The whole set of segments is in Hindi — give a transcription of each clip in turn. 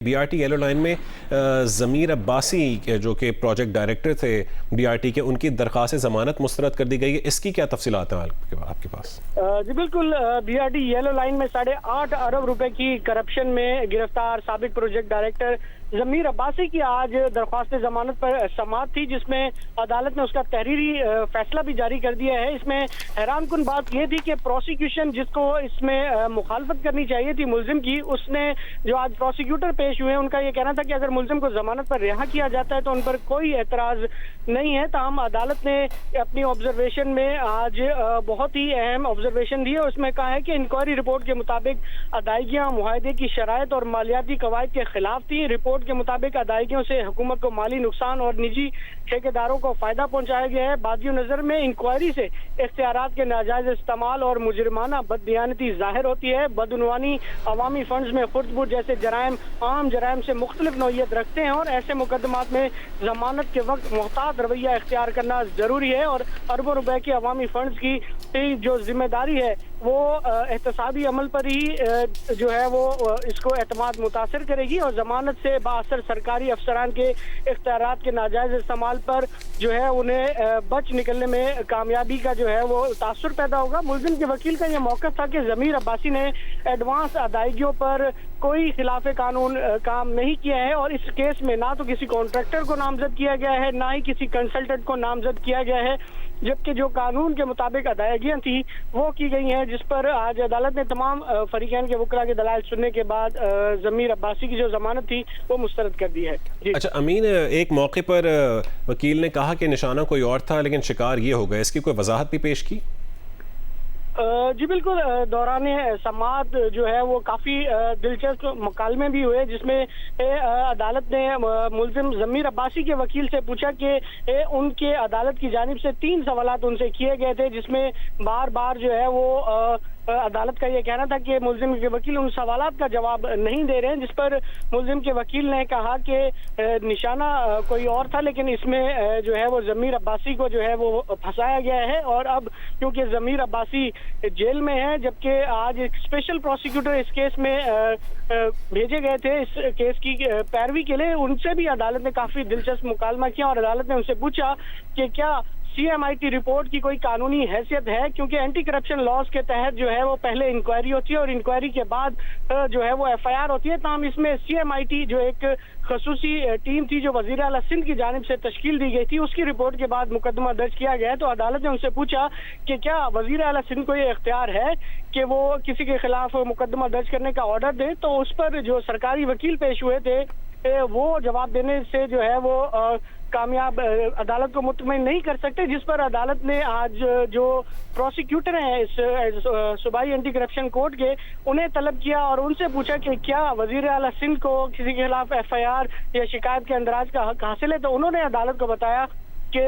बीआरटी येलो लाइन में ज़मीर अब्बासी जो कि प्रोजेक्ट डायरेक्टर थे बीआरटी के, उनकी दरख्वास्त ज़मानत मुस्तरद कर दी गई है। इसकी क्या तफसीलात हैं आपके पास? जी बिल्कुल, बीआरटी येलो लाइन में 8.5 अरब रुपए की करप्शन में गिरफ्तार साबिक प्रोजेक्ट डायरेक्टर ज़मीर अब्बासी की आज दरख्वास्त जमानत पर समाअत थी, जिसमें अदालत ने उसका तहरीरी फैसला भी जारी कर दिया है। इसमें हैरानकुन बात यह थी कि प्रोसिक्यूशन जिसको इसमें मुखालफत करनी चाहिए थी मुलजिम की, उसने जो आज प्रोसिक्यूटर पेश हुए उनका यह कहना था कि अगर मुलजिम को जमानत पर रिहा किया जाता है तो उन पर कोई एतराज नहीं है। ताहम अदालत ने अपनी ऑब्जर्वेशन में आज बहुत ही अहम ऑब्जर्वेशन दी है। उसमें कहा है कि इंक्वायरी रिपोर्ट के मुताबिक अदायगियां मुआहदे की शराइत और मालियाती कवायद के खिलाफ थी। रिपोर्ट के मुताबिक अदायगियों से हुकूमत को माली नुकसान और निजी ठेकेदारों को फायदा पहुंचाया गया है। बादियों नजर में इंक्वायरी से इख्तियारात के नाजायज इस्तेमाल और मुजरिमाना बददियानती जाहिर होती है। बदउनवानी अवामी फंड्स में खुर्दबुर्द जैसे जराइम आम जराइम से मुख्तलिफ नौइयत रखते हैं और ऐसे मुकदमात में जमानत के वक्त मुहतात रवैया इख्तियार करना जरूरी है। और अरबों रुपए की अवामी फंड्स की जो जिम्मेदारी है वो एहतसाबी अमल पर ही जो है वो इसको एतमाद मुतासर करेगी और जमानत से बाअसर सरकारी अफसरान के इख्तियारात के नाजायज इस्तेमाल पर जो है उन्हें बच निकलने में कामयाबी का जो है वो तासुर पैदा होगा। मुलजिम के वकील का यह मौक़िफ़ था कि ज़मीर अब्बासी ने एडवांस अदायगियों पर कोई खिलाफ कानून काम नहीं किया है और इस केस में ना तो किसी कॉन्ट्रैक्टर को नामजद किया गया है, ना ही किसी कंसल्टेंट को नामजद किया गया है, जबकि जो कानून के मुताबिक अदायगियां थी वो की गई हैं, जिस पर आज अदालत ने तमाम फरीकैन के वकला के दलाइल सुनने के बाद ज़मीर अब्बासी की जो जमानत थी वो मुस्तरद कर दी है। अच्छा अमीन, एक मौके पर वकील ने कहा कि निशाना कोई और था लेकिन शिकार ये हो गया, इसकी कोई वजाहत भी पेश की? जी बिल्कुल, दौरान समाअत जो है वो काफ़ी दिलचस्प मुकालमे भी हुए, जिसमें अदालत ने मुलजिम ज़मीर अब्बासी के वकील से पूछा कि उनके अदालत की जानिब से 3 सवालात उनसे किए गए थे, जिसमें बार बार जो है वो अदालत का ये कहना था कि मुलजिम के वकील उन सवालात का जवाब नहीं दे रहे हैं, जिस पर मुलजिम के वकील ने कहा कि निशाना कोई और था लेकिन इसमें जो है वो ज़मीर अब्बासी को जो है वो फंसाया गया है। और अब क्योंकि ज़मीर अब्बासी जेल में है, जबकि आज एक स्पेशल प्रोसिक्यूटर इस केस में भेजे गए थे इस केस की पैरवी के लिए, उनसे भी अदालत ने काफ़ी दिलचस्प मुकालमा किया और अदालत ने उनसे पूछा कि क्या CMIT रिपोर्ट की कोई कानूनी हैसियत है, क्योंकि एंटी करप्शन लॉज के तहत जो है वो पहले इंक्वायरी होती है और इंक्वायरी के बाद जो है वो FIR होती है। ताहम इसमें CMIT जो एक खसूसी टीम थी जो वज़ीर आला सिंध की जानिब से तश्कील दी गई थी, उसकी रिपोर्ट के बाद मुकदमा दर्ज किया गया है। तो अदालत ने उनसे पूछा कि क्या वज़ीर आला सिंध को ये इख्तियार है कि वो किसी के खिलाफ मुकदमा दर्ज करने का ऑर्डर दे। तो उस पर जो सरकारी वकील पेश हुए थे वो जवाब देने से जो है वो कामयाब अदालत को मुतमईन नहीं कर सकते, जिस पर अदालत ने आज जो प्रोसिक्यूटर हैं इस सूबाई एंटी करप्शन कोर्ट के, उन्हें तलब किया और उनसे पूछा कि क्या वज़ीर आला सिंध को किसी के खिलाफ FIR या शिकायत के अंदराज का हक हासिल है। तो उन्होंने अदालत को बताया कि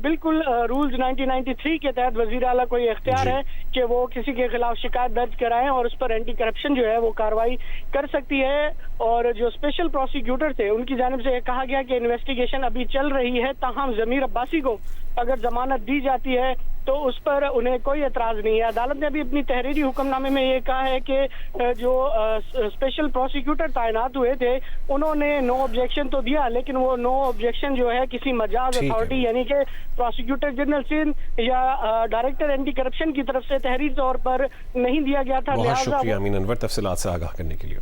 बिल्कुल रूल्स 1993 के तहत वज़ीर आला को ये इख्तियार है कि वो किसी के खिलाफ शिकायत दर्ज कराएं और उस पर एंटी करप्शन जो है वो कार्रवाई कर सकती है। और जो स्पेशल प्रोसिक्यूटर थे उनकी जानिब से कहा गया कि इन्वेस्टिगेशन अभी चल रही है, ताहम ज़मीर अब्बासी को अगर जमानत दी जाती है तो उस पर उन्हें कोई एतराज़ नहीं है। अदालत ने अभी अपनी तहरीरी हुक्मनामे में ये कहा है कि जो स्पेशल प्रोसिक्यूटर तैनात हुए थे उन्होंने नो ऑब्जेक्शन तो दिया, लेकिन वो नो ऑब्जेक्शन जो है किसी मजाज अथॉरिटी यानी कि प्रोसिक्यूटर जनरल सिंध या डायरेक्टर एंटी करप्शन की तरफ से तहरीरी तौर पर नहीं दिया गया था। बहुत शुक्रिया अमीन अनवर तफसीलात से आगाह करने के लिए।